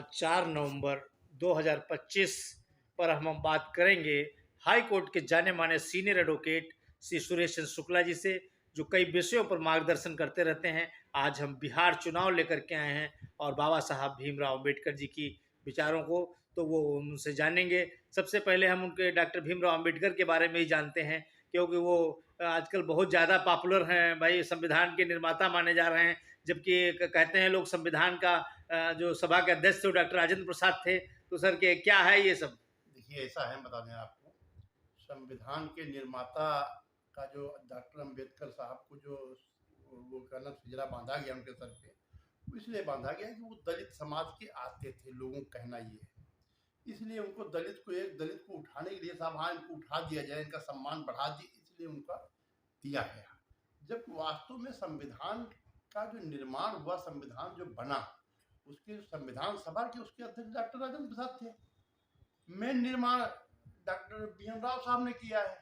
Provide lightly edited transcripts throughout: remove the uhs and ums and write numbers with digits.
आज 4 नवंबर 2025 पर हम बात करेंगे हाई कोर्ट के जाने माने सीनियर एडवोकेट श्री सुरेश चंद्र शुक्ला जी से, जो कई विषयों पर मार्गदर्शन करते रहते हैं। आज हम बिहार चुनाव लेकर के आए हैं और बाबा साहब भीमराव अम्बेडकर जी की विचारों को तो वो उनसे जानेंगे। सबसे पहले हम उनके डॉक्टर भीमराव अम्बेडकर के बारे में ही जानते हैं, क्योंकि वो आजकल बहुत ज़्यादा पॉपुलर हैं भाई, संविधान के निर्माता माने जा रहे हैं। जबकि कहते हैं लोग संविधान का जो सभा के अध्यक्ष थे डॉक्टर राजेंद्र प्रसाद थे। तो सर के क्या है ये सब? देखिए, ऐसा है, बता दें आपको, संविधान के निर्माता का जो डॉक्टर अंबेडकर साहब को जो वो कहना सिजरा बांधा गया उनके सर पे, वो इसलिए बांधा गया कि वो दलित समाज के आते थे। लोगों का कहना ये है, इसलिए उनको एक दलित को उठाने के लिए साहब, हाँ इनको उठा दिया जाए, इनका सम्मान बढ़ा दिए, इसलिए उनका दिया गया। जब वास्तव में संविधान का जो निर्माण हुआ, संविधान जो बना, उसके संविधान सभा के उसके अध्यक्ष डॉक्टर राजेंद्र प्रसाद थे। मेन निर्माण डॉक्टर भीमराव साहब ने किया है,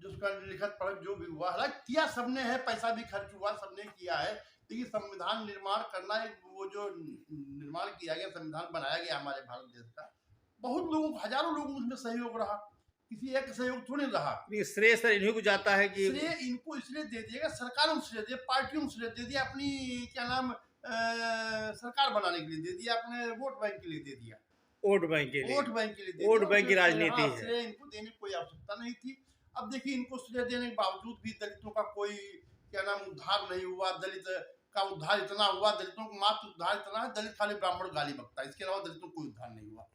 जिसका लिखत पढ़त जो भी हुआ, हालांकि किया सबने है, पैसा भी खर्च हुआ, सबने किया है। लेकिन संविधान निर्माण करना, एक वो जो निर्माण किया गया, संविधान बनाया गया हमारे भारत देश का, बहुत लोगों को, हजारों लोगों को उसमें सहयोग रहा, किसी एक सहयोग थोड़ी रहा। श्रेय सर इन्हीं को जाता है कि श्रेय इनको इसलिए दे दिएगा, सरकारों को श्रेय दिया, पार्टियों को श्रेय दे दिया, अपनी क्या नाम सरकार बनाने के लिए दे दिया, अपने वोट बैंक के लिए दे दिया, वोट बैंक के लिए, वोट बैंक के लिए वोट बैंक की राजनीति है। श्रेय इनको देने की कोई आवश्यकता नहीं थी। अब देखिए, इनको श्रेय देने के बावजूद भी दलितों का कोई क्या नाम उद्धार नहीं हुआ। दलित का उद्धार इतना हुआ, दलितों को मात्र उद्धार इतना है, दलित खाली ब्राह्मण गाली बकता है, इसके अलावा दलितों को कोई उद्धार नहीं हुआ।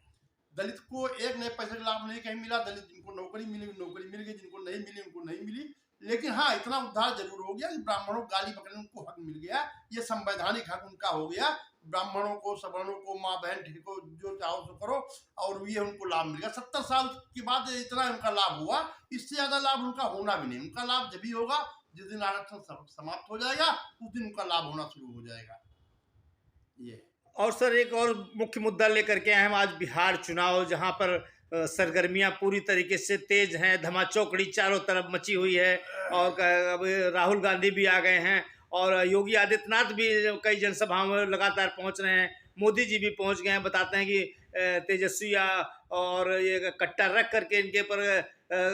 दलित को एक नए पैसे का लाभ नहीं कहीं मिला। दलित जिनको नौकरी मिली नौकरी मिल गई, जिनको नहीं मिली उनको नहीं मिली। लेकिन हाँ, इतना उद्धार जरूर हो गया कि ब्राह्मणों को गाली बकने उनको हक मिल गया, ये संवैधानिक हक उनका हो गया। ब्राह्मणों को, सवर्णों को, माँ बहन ठेको जो चाहो सो करो, और ये उनको लाभ मिल गया। 70 साल के बाद इतना उनका लाभ हुआ, इससे ज्यादा लाभ उनका होना भी नहीं। उनका लाभ जब भी होगा जिस दिन आरक्षण समाप्त हो जाएगा, उस दिन उनका लाभ होना शुरू हो जाएगा। ये और सर एक और मुख्य मुद्दा लेकर के आए हम आज, बिहार चुनाव, जहां पर सरगर्मियां पूरी तरीके से तेज हैं, धमाचौकड़ी चारों तरफ मची हुई है। और अब राहुल गांधी भी आ गए हैं और योगी आदित्यनाथ भी कई जनसभाओं में लगातार पहुंच रहे हैं। मोदी जी भी पहुंच गए हैं। बताते हैं कि तेजस्वी और ये कट्टा रख करके इनके पर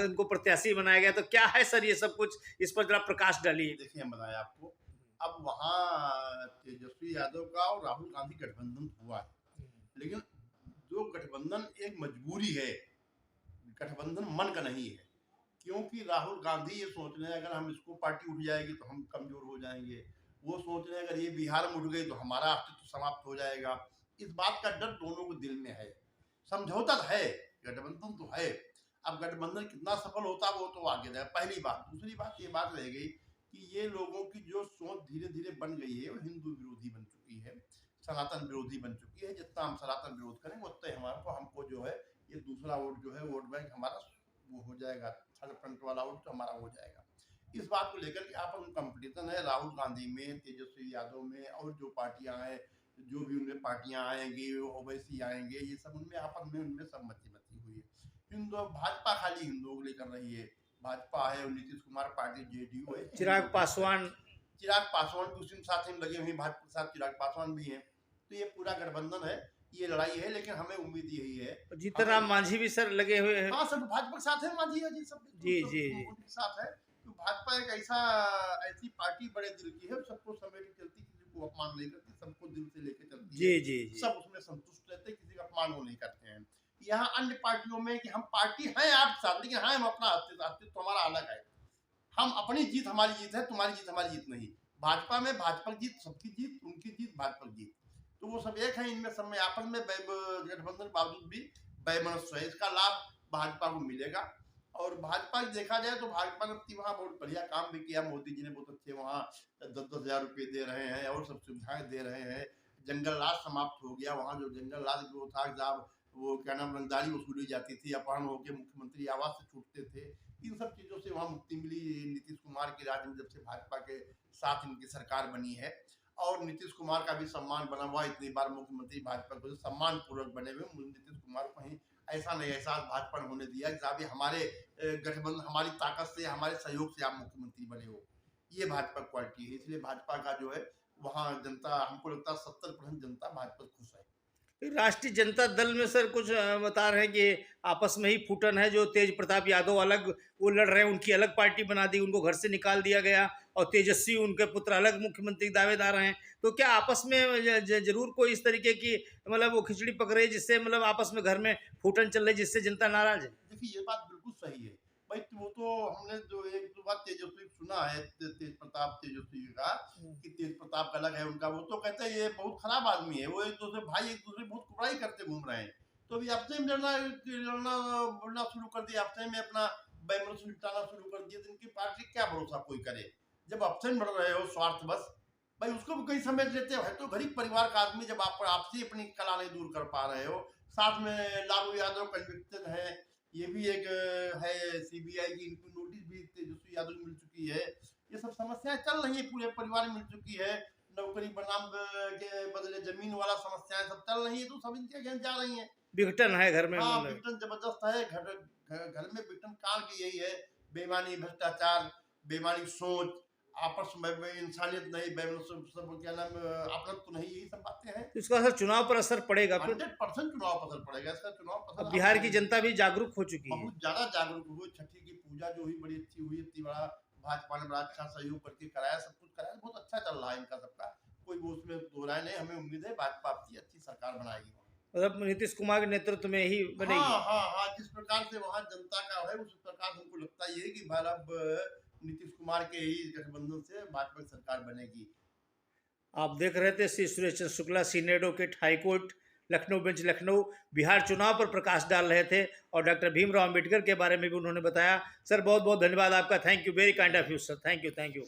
इनको प्रत्याशी बनाया गया। तो क्या है सर ये सब कुछ, इस पर जरा प्रकाश डालिए। देखिए, हम बताएं आपको, अब वहाँ तेजस्वी यादव का और राहुल गांधी गठबंधन हुआ है, लेकिन जो गठबंधन एक मजबूरी है, गठबंधन मन का नहीं है। क्योंकि राहुल गांधी ये सोच रहे हैं अगर हम इसको पार्टी उठ जाएगी तो हम कमजोर हो जाएंगे, वो सोच रहे हैं अगर ये बिहार में उठ गई तो हमारा अस्तित्व समाप्त हो जाएगा। इस बात का डर दोनों के दिल में है। समझौता है, गठबंधन तो है। अब गठबंधन कितना सफल होता वो तो आगे रहे, पहली बात। दूसरी बात ये बात रह गई कि ये लोगों की जो सोच धीरे धीरे बन गई है, वो हिंदू विरोधी बन चुकी है, सनातन विरोधी बन चुकी है। जितना हम सनातन विरोध करेंगे उतना हमारे हमको जो है ये दूसरा वोट जो है, वोट बैंक हमारा वो हो जाएगा, थर्ड फ्रंट वाला वोट तो हमारा हो जाएगा। इस बात को लेकर के आपस में कंपटीशन है राहुल गांधी में, तेजस्वी यादव में, और जो पार्टियां हैं, जो भी उनमें पार्टियां आएंगी, ओवैसी आएंगे, ये सब उनमें आपस में उनमें सहमति बची हुई है। हिंदू भाजपा खाली हिंदुओं के लिए कर रही है। भाजपा है, नीतीश कुमार पार्टी, जेडीयू है, चिराग पासवान भी उसी साथ में लगे हुए, भाजपा के साथ चिराग पासवान भी हैं। तो ये पूरा गठबंधन है, ये लड़ाई है। लेकिन हमें उम्मीद यही है, जीतन राम मांझी भी सर लगे हुए हैं। हाँ, सब भाजपा के साथ है, मांझी है जी, सब जी जी जी उनके साथ है। तो भाजपा एक ऐसी पार्टी बड़े दिल की है, सबको समेट चलती, किसी को अपमान नहीं करती, सबको दिल से लेके चलती जी है। जी जी। सब उसमें संतुष्ट रहते, किसी का अपमान वो नहीं करते हैं। यहाँ अन्य पार्टियों में कि हम पार्टी हैं आपके साथ, लेकिन हाँ, हम अपना अस्तित्व हमारा अलग है। हम अपनी जीत हमारी जीत है, तुम्हारी जीत हमारी जीत नहीं। भाजपा में भाजपा की जीत सबकी जीत, उनकी जीत भाजपा की जीत, तो वो सब एक है। इनमें सब में आपस में गठबंधन बावजूद भी वैमनस्य है। इसका लाभ भाजपा को मिलेगा। और भाजपा देखा जाए तो भाजपा ने वहाँ बहुत बढ़िया काम भी किया। मोदी जी ने बहुत अच्छे वहाँ 10-10 हजार रुपये दे रहे हैं और सब सुविधाएं दे रहे हैं। जंगल राज समाप्त हो गया। वहाँ जो जंगल राज जो था, साहब वो क्या नाम, रंगदारी वसूली जाती थी, अपहरण होकर मुख्यमंत्री आवास से छूटते थे, इन सब चीज़ों से वहाँ मुक्ति मिली नीतीश कुमार के राज में, जब से भाजपा के साथ इनकी सरकार बनी है। और नीतीश कुमार का भी सम्मान बना हुआ, इतनी बार मुख्यमंत्री भाजपा को सम्मान पूर्वक बने हुए। नीतीश कुमार को कहीं ऐसा नहीं, एहसास भाजपा ने होने दिया कि साहब हमारे गठबंधन, हमारी ताकत से, हमारे सहयोग से आप मुख्यमंत्री बने हो। ये भाजपा क्वालिटी है। इसलिए भाजपा का जो है वहाँ जनता, हमको लगता है 70% जनता भाजपा खुश है। राष्ट्रीय जनता दल में सर कुछ बता रहे हैं कि आपस में ही फूटन है, जो तेज प्रताप यादव अलग वो लड़ रहे हैं, उनकी अलग पार्टी बना दी, उनको घर से निकाल दिया गया, और तेजस्वी उनके पुत्र अलग मुख्यमंत्री दावेदार हैं। तो क्या आपस में जरूर कोई इस तरीके की मतलब वो खिचड़ी पक रही है, जिससे मतलब आपस में घर में फूटन चल रही है, जिससे जनता नाराज है? देखिए ये बात बिल्कुल सही है भाई। वो तो हमने जो एक दो बात तेजस्वी सुना है, तेज प्रताप तेजस्वी का, कि तेज प्रताप अलग है उनका, वो तो कहते हैं ये बहुत खराब आदमी है, वो एक दूसरे भाई एक दूसरे बहुत कुड़ाई करते घूम रहे हैं। तो अभी आपसे में लड़ना लड़ना बोलना शुरू कर दिया, आपसे में अपना बैमरस लिटाना शुरू कर दिया, तो इनकी पार्टी क्या भरोसा कोई करे। जब आपसे बढ़ रहे हो स्वार्थ बस, भाई उसको भी कहीं समझ लेते हो, है तो गरीब परिवार का आदमी, जब आप आपसे अपनी कला नहीं दूर कर पा रहे हो। साथ में लालू यादव कन्विक्टेड है, ये भी एक है, सीबीआई की इनको नोटिस भी तेजस्वी यादव को मिल चुकी है। ये सब समस्याएं चल रही है, पूरे परिवार में मिल चुकी है। नौकरी बनाम के बदले जमीन वाला समस्याएं सब चल रही है, तो सब इनके अगेंस्ट जा रही है। विघटन है घर में हाँ, मतलब। विघटन जबरदस्त है। घर में विघटन काल की यही है, बेईमानी, भ्रष्टाचार, बेईमानी सोच, आपस में इंसानियत नहीं, सब क्या नाम, अपनत्व नहीं, यही सब बातें हैं। तो इसका सर चुनाव पर असर पड़ेगा फिर? 100% चुनाव पर असर पड़ेगा इसका। चुनाव पर अब असर बिहार की जनता भी जागरूक हो चुकी है। बहुत ज्यादा जागरूक हुई। छठी की पूजा जो हुई बड़ी अच्छी हुई, इतनी बड़ा भाजपा ने बड़ा अच्छा सहयोग करके कराया, सब कुछ कराया, बहुत अच्छा चल रहा है इनका सबका, कोई वो उसमें दो राय नहीं। हमें उम्मीद है भाजपा अपनी अच्छी सरकार बनाएगी। मतलब नीतीश कुमार के नेतृत्व में ही बनेगी। हाँ हाँ हाँ, जिस प्रकार से वहाँ जनता का है, उस प्रकार हमको लगता ये है कि भाई अब नीतीश कुमार के ही गठबंधन से भाजपा की सरकार बनेगी। आप देख रहे थे Shri Suresh Chandra Shukla, senior advocate, high court Lucknow bench Lucknow, Bihar चुनाव पर प्रकाश डाल रहे थे, और डॉक्टर भीमराव अम्बेडकर के बारे में भी उन्होंने बताया। सर बहुत बहुत धन्यवाद आपका, thank you, very kind of you sir, thank you, thank you.